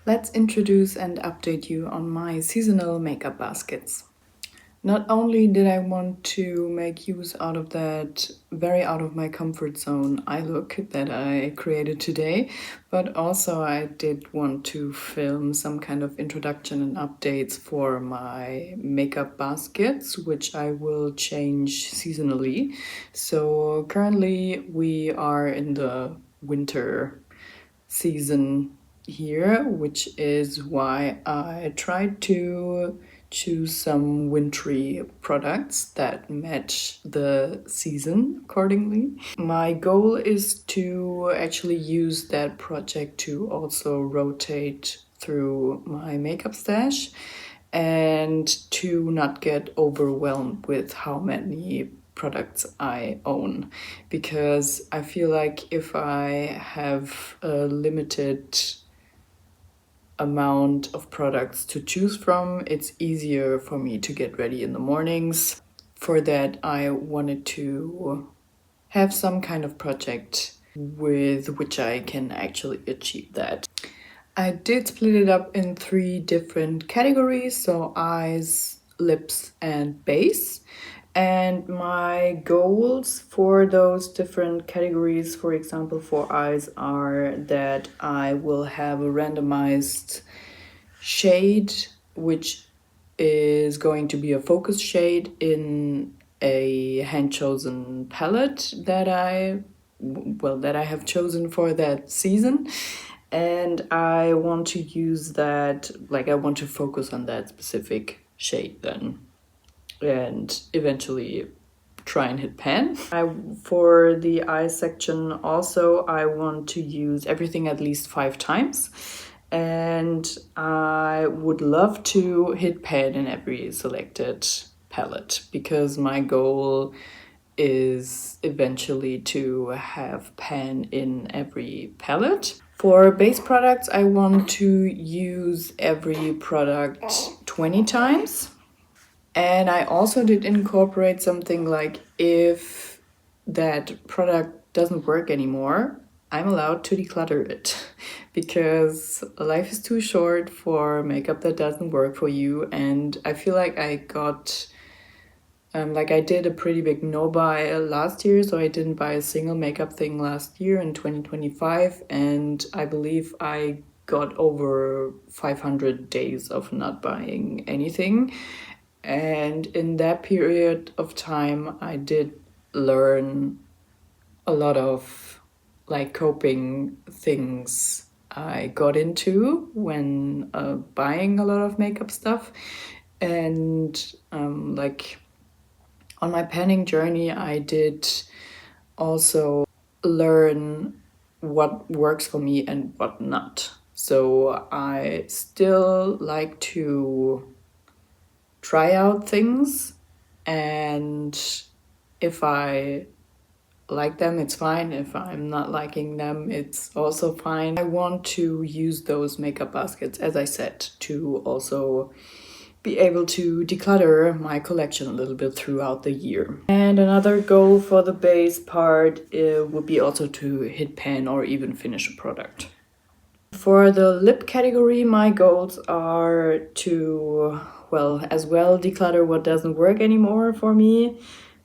Let's introduce and update you on my seasonal makeup baskets. Not only did I want to make use out of that very out of my comfort zone eye look that I created today, but also I did want to film some kind of introduction and updates for my makeup baskets, which I will change seasonally. So currently we are in the winter season here, which is why I tried to choose some wintry products that match the season accordingly. My goal is to actually use that project to also rotate through my makeup stash and to not get overwhelmed with how many products I own, because I feel like if I have a limited amount of products to choose from, it's easier for me to get ready in the mornings. For that, I wanted to have some kind of project with which I can actually achieve that. I did split it up in 3 different categories, so eyes, lips, and base. And my goals for those different categories, for example, for eyes, are that I will have a randomized shade, which is going to be a focus shade in a hand-chosen palette that I have chosen for that season. And I want to use that, I want to focus on that specific shade then, and eventually try and hit pan. For the eye section also, I want to use everything at least 5 times. And I would love to hit pan in every selected palette, because my goal is eventually to have pan in every palette. For base products, I want to use every product 20 times. And I also did incorporate something like, if that product doesn't work anymore, I'm allowed to declutter it, because life is too short for makeup that doesn't work for you. And I feel like I got I did a pretty big no buy last year, so I didn't buy a single makeup thing last year in 2025, and I believe I got over 500 days of not buying anything. And in that period of time, I did learn a lot of coping things I got into when buying a lot of makeup stuff. And on my panning journey, I did also learn what works for me and what not. So I still like to try out things, and if I like them, it's fine. If I'm not liking them, it's also fine. I want to use those makeup baskets, as I said, to also be able to declutter my collection a little bit throughout the year. And another goal for the base part would be also to hit pan or even finish a product. For the lip category, my goals are to, as well declutter what doesn't work anymore for me,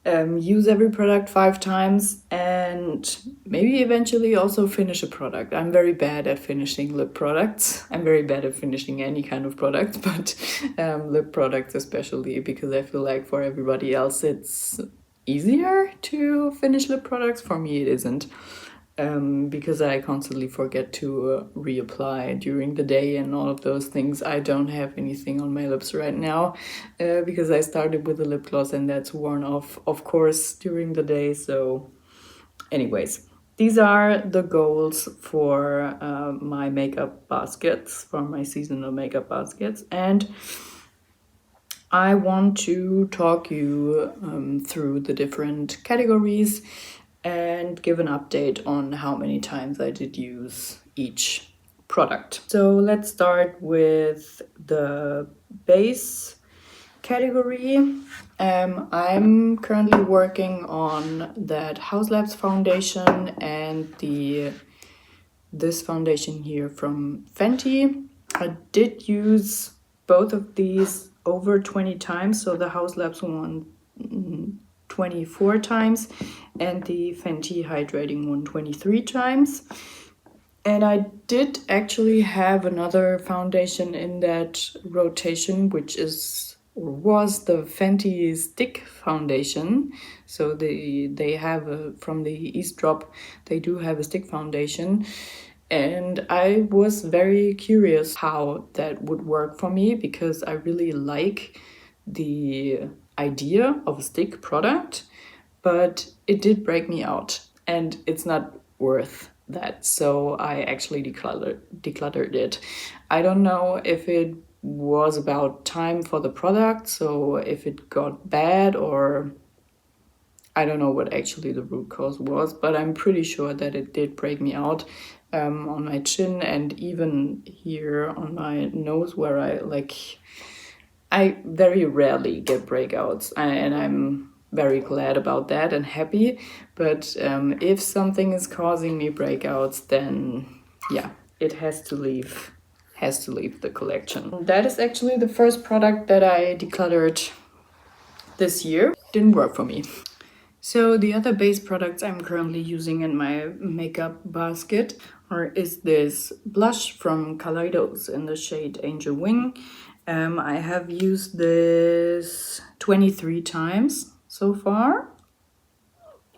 use every product 5 times, and maybe eventually also finish a product. I'm very bad at finishing lip products. I'm very bad at finishing any kind of product, but lip products especially, because I feel like for everybody else it's easier to finish lip products. For me it isn't. Because I constantly forget to reapply during the day and all of those things. I don't have anything on my lips right now because I started with a lip gloss and that's worn off, of course, during the day. So anyways, these are the goals for my makeup baskets, for my seasonal makeup baskets. And I want to talk you through the different categories and give an update on how many times I did use each product. So let's start with the base category. I'm currently working on that Haus Labs foundation and this foundation here from Fenty. I did use both of these over 20 times, so the Haus Labs one 24 times and the Fenty Hydrating one 23 times. And I did actually have another foundation in that rotation, which was the Fenty Stick Foundation. So they have from the East Drop, they do have a stick foundation. And I was very curious how that would work for me, because I really like the idea of a stick product, but it did break me out and it's not worth that. So I actually decluttered it. I don't know if it was about time for the product, so if it got bad, or I don't know what actually the root cause was, but I'm pretty sure that it did break me out on my chin and even here on my nose, where I very rarely get breakouts, and I'm very glad about that and happy. But if something is causing me breakouts, then yeah, it has to leave the collection. That is actually the first product that I decluttered this year. Didn't work for me. So the other base products I'm currently using in my makeup basket is this blush from Kaleidos in the shade Angel Wing. I have used this 23 times so far.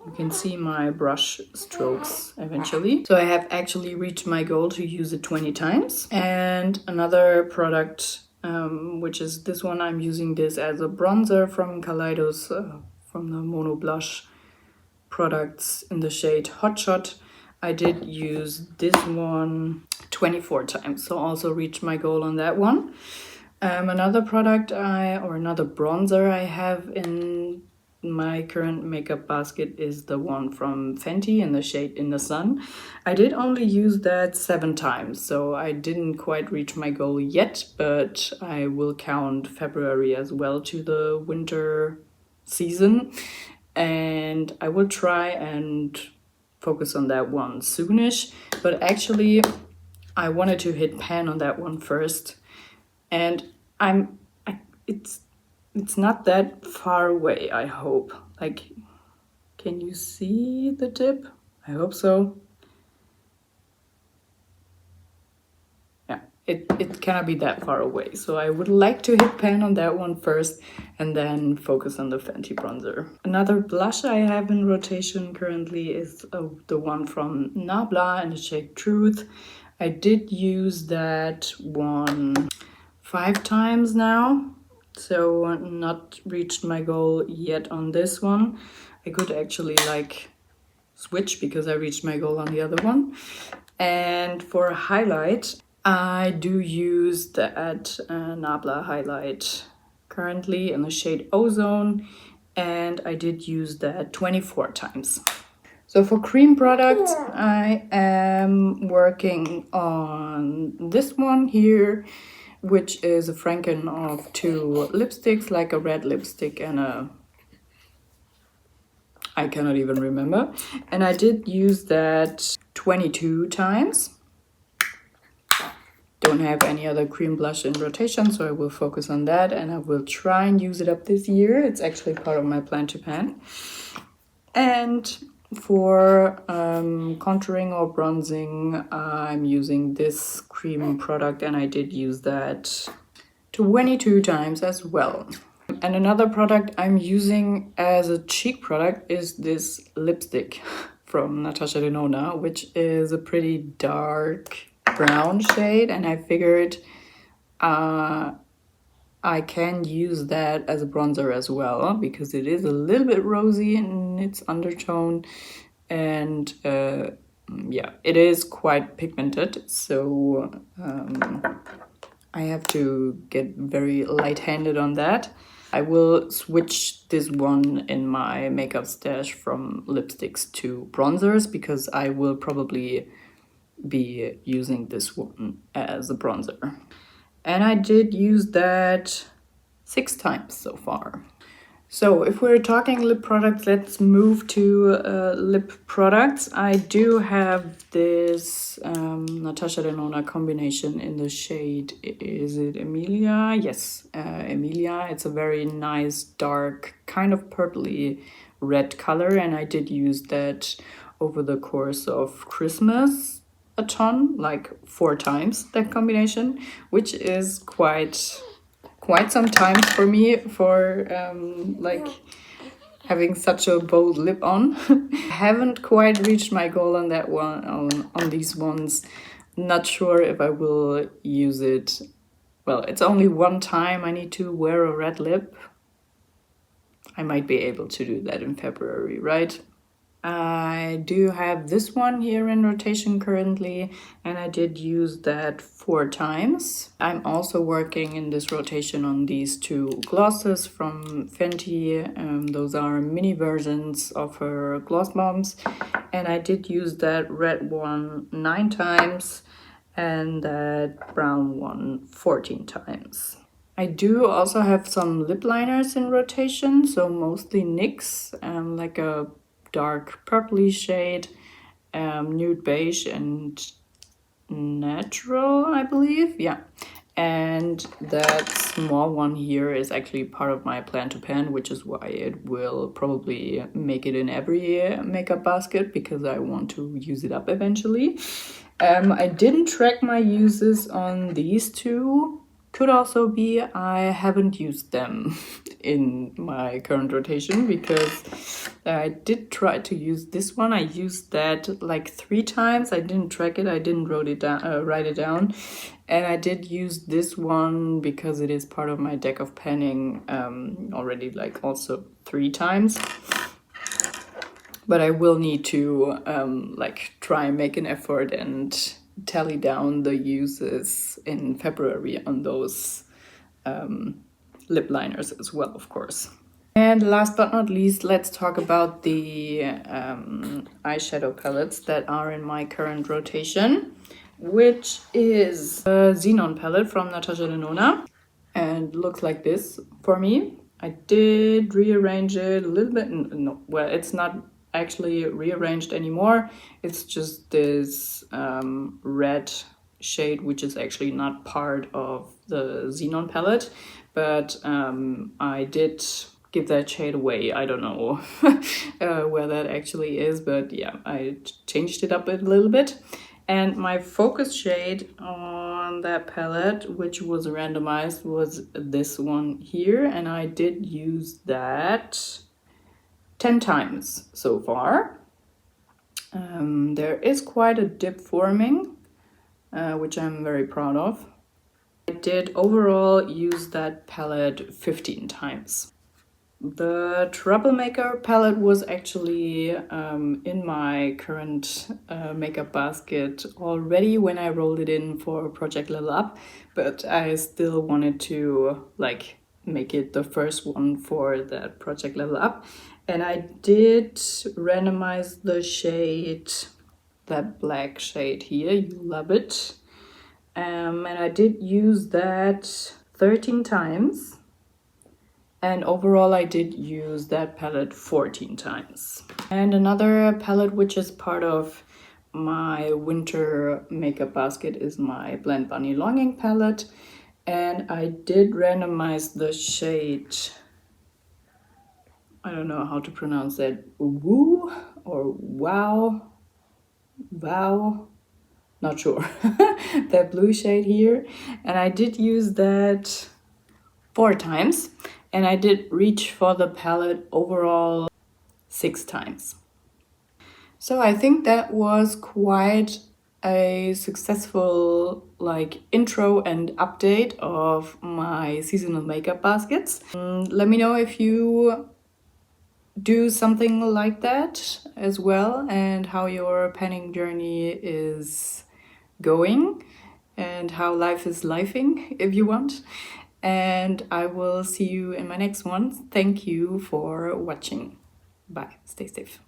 You can see my brush strokes eventually. So I have actually reached my goal to use it 20 times. And another product, which is this one, I'm using this as a bronzer from Kaleidos, from the Mono Blush products in the shade Hot Shot. I did use this one 24 times, so also reached my goal on that one. Another product another bronzer I have in my current makeup basket is the one from Fenty in the shade In the Sun. I did only use that 7 times, so I didn't quite reach my goal yet, but I will count February as well to the winter season, and I will try and focus on that one soonish. But actually I wanted to hit pan on that one first, and it's not that far away, I hope. Like, can you see the tip? I hope so. Yeah, it cannot be that far away. So I would like to hit pan on that one first and then focus on the Fenty bronzer. Another blush I have in rotation currently is the one from Nabla in the shade Truth. I did use that one 5 times now, so not reached my goal yet on this one. I could actually switch because I reached my goal on the other one. And for a highlight, I do use that Nabla highlight currently in the shade Ozone, and I did use that 24 times. So for cream products, I am working on this one here, which is a Franken of 2 lipsticks, like a red lipstick and I cannot even remember. And I did use that 22 times. Don't have any other cream blush in rotation, so I will focus on that, and I will try and use it up this year. It's actually part of my plan to pan. And for contouring or bronzing, I'm using this cream product, and I did use that 22 times as well. And another product I'm using as a cheek product is this lipstick from Natasha Denona, which is a pretty dark brown shade, and I figured I can use that as a bronzer as well, because it is a little bit rosy in its undertone, and yeah, it is quite pigmented, so I have to get very light-handed on that. I will switch this one in my makeup stash from lipsticks to bronzers, because I will probably be using this one as a bronzer. And I did use that 6 times so far. So if we're talking lip products, let's move to lip products. I do have this Natasha Denona combination in the shade, is it Emilia? Yes, Emilia. It's a very nice, dark, kind of purpley red color, and I did use that over the course of Christmas a ton, like 4 times that combination, which is quite some time for me for like having such a bold lip on. Haven't quite reached my goal on that one, on these ones. Not sure if I will use it. Well, it's only one time I need to wear a red lip. I might be able to do that in February, right? I do have this one here in rotation currently, and I did use that 4 times. I'm also working in this rotation on these 2 glosses from Fenty. Those are mini versions of her gloss bombs, and I did use that red one 9 times and that brown one 14 times. I do also have some lip liners in rotation, so mostly NYX, like a dark purpley shade, nude beige, and natural, I believe. Yeah. And that small one here is actually part of my plan to pan, which is why it will probably make it in every makeup basket, because I want to use it up eventually. I didn't track my uses on these 2. Could also be I haven't used them in my current rotation, because I did try to use this one. I used that like 3 times. I didn't track it. I didn't write it down. And I did use this one because it is part of my deck of panning already, like also 3 times. But I will need to like try and make an effort and tally down the uses in February on those lip liners as well, of course. And last but not least, let's talk about the eyeshadow palettes that are in my current rotation, which is a Xenon palette from Natasha Denona, and looks like this for me. I did rearrange it a little bit. No, well, it's not actually rearranged anymore. It's just this red shade, which is actually not part of the Xenon palette, but I did give that shade away. I don't know where that actually is, but yeah, I changed it up a little bit. And my focus shade on that palette, which was randomized, was this one here, and I did use that 10 times so far. There is quite a dip forming, which I'm very proud of. I did overall use that palette 15 times. The Troublemaker palette was actually in my current makeup basket already when I rolled it in for Project Level Up, but I still wanted to like make it the first one for that Project Level Up. And I did randomize the shade, that black shade here, You Love It. And I did use that 13 times. And overall I did use that palette 14 times. And another palette which is part of my winter makeup basket is my Blend Bunny Longing palette. And I did randomize the shade, I don't know how to pronounce that, Woo or Wow, not sure, that blue shade here. And I did use that 4 times, and I did reach for the palette overall 6 times. So I think that was quite a successful like intro and update of my seasonal makeup baskets. Let me know if you do something like that as well, and how your panning journey is going, and how life is lifing, if you want. And I will see you in my next one. Thank you for watching. Bye. Stay safe.